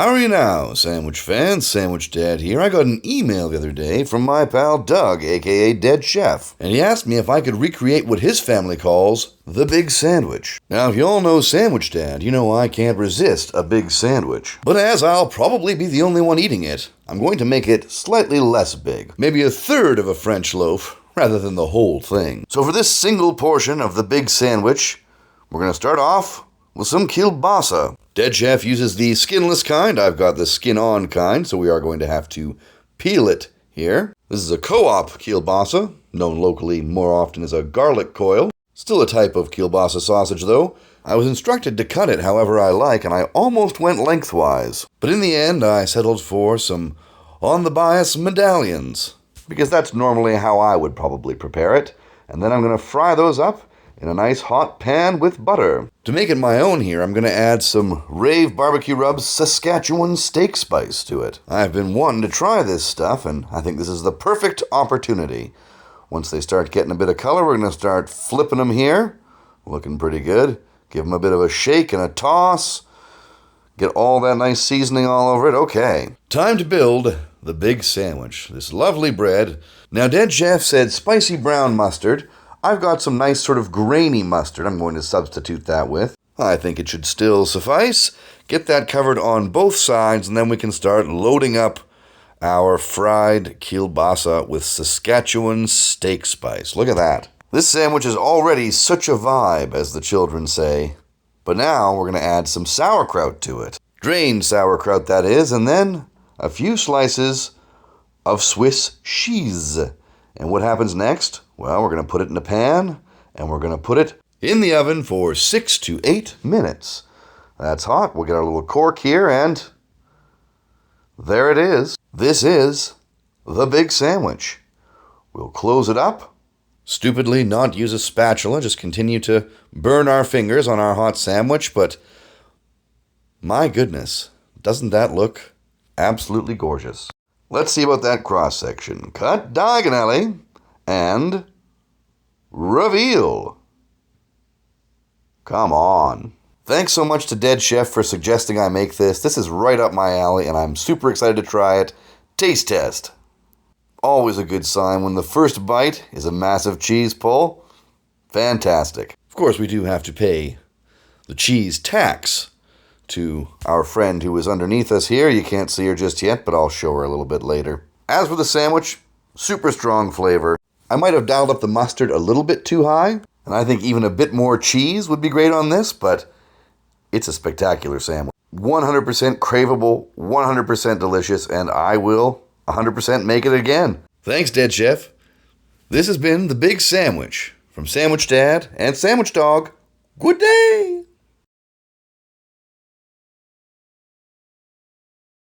How are you now, sandwich fans? Sandwich Dad here. I got an email the other day from my pal Doug, aka Dead Chef, and he asked me if I could recreate what his family calls the big sandwich. Now, if you all know Sandwich Dad, you know I can't resist a big sandwich. But as I'll probably be the only one eating it, I'm going to make it slightly less big. Maybe a third of a French loaf, rather than the whole thing. So for this single portion of the big sandwich, we're going to start off with some kielbasa. Dead Chef uses the skinless kind. I've got the skin-on kind, so we are going to have to peel it here. This is a co-op kielbasa, known locally more often as a garlic coil. Still a type of kielbasa sausage, though. I was instructed to cut it however I like, and I almost went lengthwise. But in the end, I settled for some on-the-bias medallions, because that's normally how I would probably prepare it. And then I'm going to fry those up in a nice hot pan with butter. To make it my own here, I'm going to add some Rave Barbecue Rub's Saskatchewan steak spice to it. I've been wanting to try this stuff, and I think this is the perfect opportunity. Once they start getting a bit of color, we're going to start flipping them here. Looking pretty good. Give them a bit of a shake and a toss. Get all that nice seasoning all over it. Okay. Time to build the big sandwich. This lovely bread. Now, Dead Chef said spicy brown mustard. I've got some nice sort of grainy mustard I'm going to substitute that with. I think it should still suffice. Get that covered on both sides, and then we can start loading up our fried kielbasa with Saskatchewan steak spice. Look at that. This sandwich is already such a vibe, as the children say. But now we're going to add some sauerkraut to it. Drained sauerkraut, that is, and then a few slices of Swiss cheese. And what happens next? Well, we're going to put it in a pan, and we're going to put it in the oven for 6 to 8 minutes. That's hot. We'll get our little cork here, and there it is. This is the big sandwich. We'll close it up. Stupidly not use a spatula, just continue to burn our fingers on our hot sandwich, but my goodness, doesn't that look absolutely gorgeous? Let's see about that cross-section. Cut diagonally and reveal. Come on. Thanks so much to Dead Chef for suggesting I make this. This is right up my alley, and I'm super excited to try it. Taste test. Always a good sign when the first bite is a massive cheese pull. Fantastic. Of course, we do have to pay the cheese tax to our friend who is underneath us here. You can't see her just yet, but I'll show her a little bit later. As for the sandwich, super strong flavor. I might have dialed up the mustard a little bit too high, and I think even a bit more cheese would be great on this, but it's a spectacular sandwich. 100% craveable, 100% delicious, and I will 100% make it again. Thanks, Dead Chef. This has been The Big Sandwich from Sandwich Dad and Sandwich Dog. Good day!